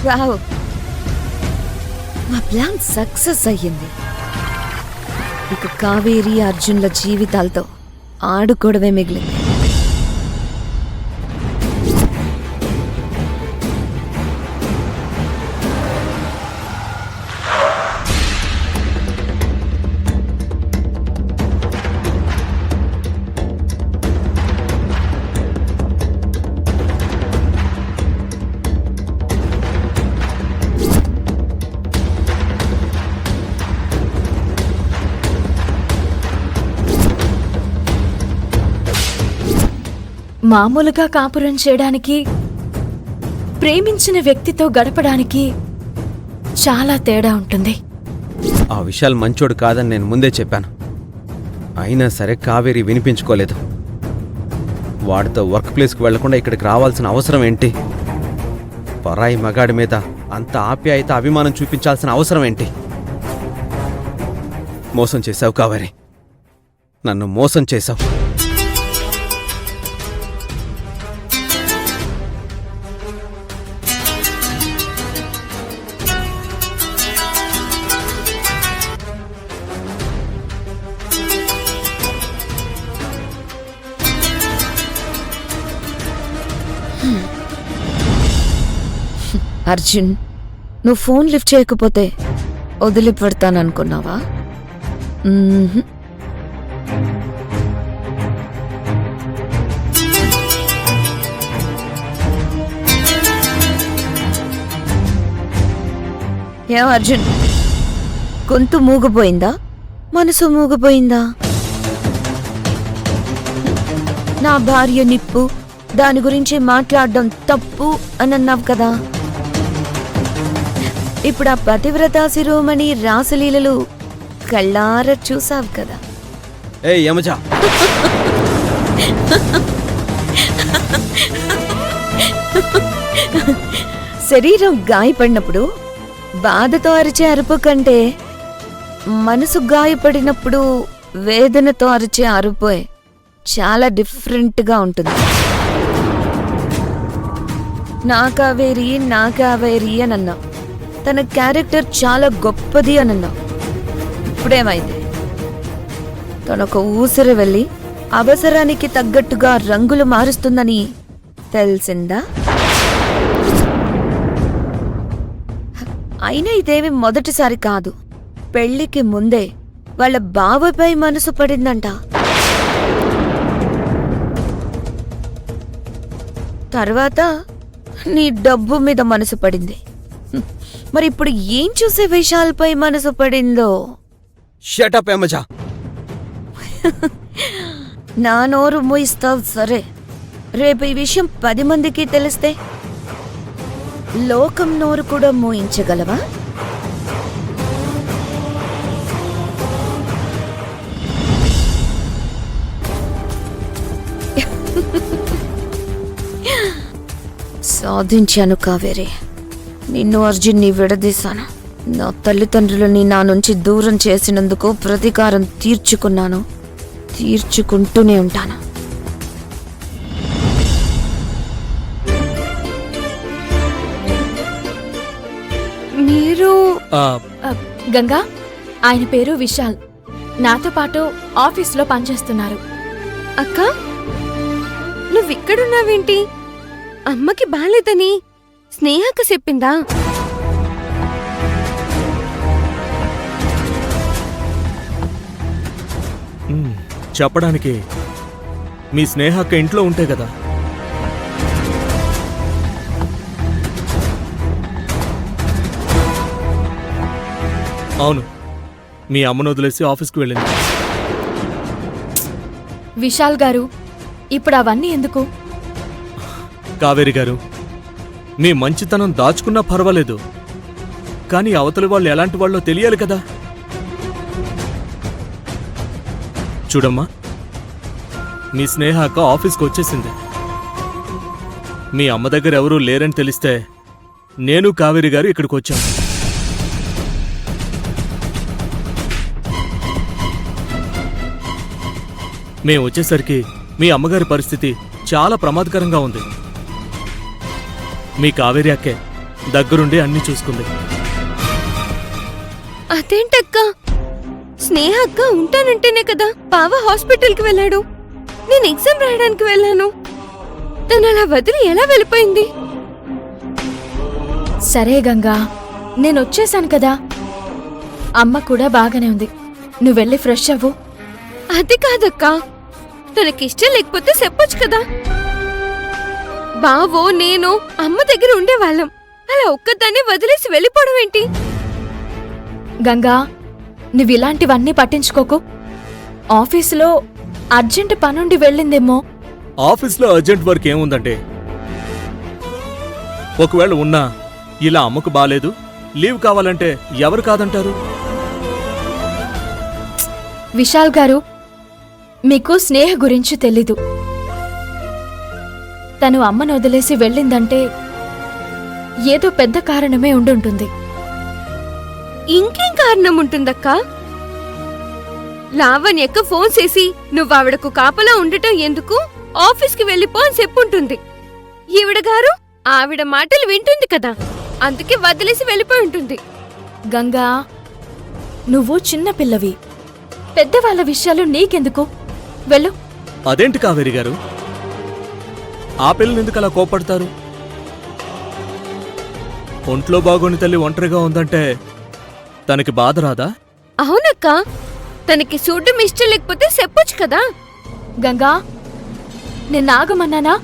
Wow, మా plan success అయ్యింది. ఇక కావేరి అర్జున్ల జీవితాలతో ఆడుకోవడమే మిగిలింది. మామూలుగా కాపురం చేయడానికి, ప్రేమించిన వ్యక్తితో గడపడానికి చాలా తేడా ఉంటుంది. ఆ విషయాలు మంచోడు కాదని నేను ముందే చెప్పాను. అయినా సరే కావేరి వినిపించుకోలేదు. వాడితో వర్క్ ప్లేస్కి వెళ్లకుండా ఇక్కడికి రావాల్సిన అవసరం ఏంటి? పరాయి మగాడి మీద అంత ఆప్యాయత, అభిమానం చూపించాల్సిన అవసరం ఏంటి? మోసం చేశావు కావేరి, నన్ను మోసం చేశావు. అర్జున్, నువ్వు ఫోన్ లిఫ్ట్ చేయకపోతే వదిలిపెడతాననుకున్నావా? ఏం అర్జున్, గొంతు మూగిపోయిందా? మనసు మూగిపోయిందా? నా భార్య నిప్పు, దాని గురించి మాట్లాడడం తప్పు అని అన్నావు కదా. ఇప్పుడు ఆ పతివ్రత శిరోమణి రాసలీలలు కళ్ళార చూసావు కదా. ఏ యమజా, శరీరం గాయపడినప్పుడు బాధతో అరిచే అరుపు కంటే మనసు గాయపడినప్పుడు వేదనతో అరిచే అరుపే చాలా డిఫరెంట్గా ఉంటుంది. నా కావేరి అని అన్నావు. తన క్యారెక్టర్ చాలా గొప్పది అని అన్నావు. ఇప్పుడేమైంది? తనొక ఊసిరి వెళ్ళి అవసరానికి తగ్గట్టుగా రంగులు మారుస్తుందని తెలిసిందా? అయినా ఇదేమి మొదటిసారి కాదు. పెళ్లికి ముందే వాళ్ళ బావపై మనసు పడిందంట. తర్వాత నీ డబ్బు మీద మనసు పడింది. మరి ఇప్పుడు ఏం చూసే విషయాలపై మనసు పడిందో? షట్ అప్ యమజా. నా నోరు మూయిస్తావు సరే, రేపు ఈ విషయం 10 మందికి తెలిస్తే లోకం నోరు కూడా మూయించగలవా? సాధించాను కావేరి. నిన్ను అర్జున్ని విడదీశాను. నా తల్లిదండ్రులని నా నుంచి దూరం చేసినందుకు ప్రతీకారం తీర్చుకున్నాను, తీర్చుకుంటూనే ఉంటాను. మీరు గంగా, ఆయన పేరు విశాల్, నాతో పాటు ఆఫీస్లో పనిచేస్తున్నారు. అక్క, నువ్విక్కడున్నావేంటి? అమ్మకి బాలేదని స్నేహక చెప్పిందా? చెప్పడానికి మీ స్నేహక్క ఇంట్లో ఉంటే కదా. అవును, మీ అమ్మను వదిలేసి ఆఫీస్కి వెళ్ళింది. విశాల్ గారు, ఇప్పుడు అవన్నీ ఎందుకు? కావేరి గారు, మీ మంచితనం దాచుకున్నా పర్వాలేదు, కానీ అవతలి వాళ్ళు ఎలాంటి వాళ్ళో తెలియాలి కదా. చూడమ్మా, మీ స్నేహక్క ఆఫీస్కి వచ్చేసింది. మీ అమ్మ దగ్గర ఎవరూ లేరని తెలిస్తే నేను కావేరి గారు ఇక్కడికి వచ్చాం. మేం వచ్చేసరికి మీ అమ్మగారి పరిస్థితి చాలా ప్రమాదకరంగా ఉంది. మీ కావేరి అక్కే దగ్గరుండి అన్నీ చూసుకుంది. అదేంటక్క? స్నేహ అక్క ఉంటానంటేనే కదా బావ హాస్పిటల్కి వెళ్ళాడు. నేను ఎగ్జామ్ రాయడానికి వెళ్ళాను. తను అలా వదిలి ఎలా వెళ్ళిపోయింది? సరే గంగా, నేనొచ్చేశాను కదా. అమ్మ కూడా బాగానే ఉంది. నువ్వెళ్ళి ఫ్రెష్ అవ్వు. అది కాదక్క, తనకిష్టం లేకపోతే చెప్పొచ్చు కదా. బావో నేను అమ్మ దగ్గర ఉండేవాళ్ళం. అలా ఒక్కదాన్ని వదిలేసి వెళ్ళిపోవడం ఏంటి? గంగా, నువ్విలాంటివన్నీ పట్టించుకోకు. ఆఫీసులో అర్జెంట్ పనుండి వెళ్ళిందేమో. ఆఫీస్లో అర్జెంట్ వర్క్ ఏముందంటే, ఒకవేళ ఉన్నా ఇలా అమ్మకు బాలేదు, లీవ్ కావాలంటే ఎవరు కాదంటారు? విశాల్ గారు, మీకు స్నేహ గురించి తెలీదు. తను అమ్మను వదిలేసి వెళ్ళిందంటే ఏదో పెద్ద కారణమే ఉండుంటుంది. ఇంకేం కారణం ఉంటుందక్క? లావణ్యక్క ఫోన్ చేసి నువ్వావిడకు కాపలా ఉండటం ఎందుకు, ఆఫీస్కి వెళ్ళిపో అని చెప్పుంటుంది. ఈవిడ గారు ఆవిడ మాటలు వింటుంది కదా, అందుకే వదిలేసి వెళ్ళిపోయి ఉంటుంది. గంగా, నువ్వు చిన్న పిల్లవి. పెద్దవాళ్ళ విషయాలు నీకెందుకు? వెళ్ళు. అదేంటి కావేరి గారు, ఆ పిల్లని ఎందుకు అలా కోపడతారు? ఒంట్లో బాగోని తల్లి ఒంటరిగా ఉందంటే తనకి బాధ రాదా? అవునక్క, తనకి చూడడం ఇష్టం లేకపోతే చెప్పొచ్చు కదా. గంగా, నిన్నాగమన్నానా?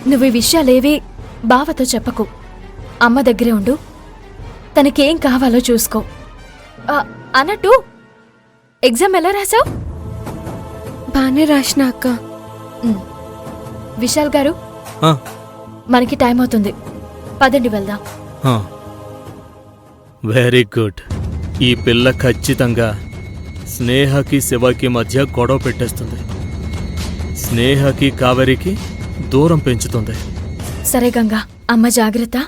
నువ్వు ఈ విషయాలేవి బావతో చెప్పకు. అమ్మ దగ్గరే ఉండు. తనకేం కావాలో చూసుకో. అన్నట్టు ఎగ్జామ్ ఎలా రాసావు? బానే రాసిన అక్క. విశాల్ గారు, ఆ, మనకి టైం అవుతుంది. పదండి వెళ్దాం. ఆ. Very good. ఈ పిల్ల ఖచ్చితంగా స్నేహకి శివకి మధ్య గొడవ పెట్టేస్తుంది. స్నేహకి కావేరికి దూరం పెంచుతుంది. సరే గంగా, అమ్మ జాగ్రత్త.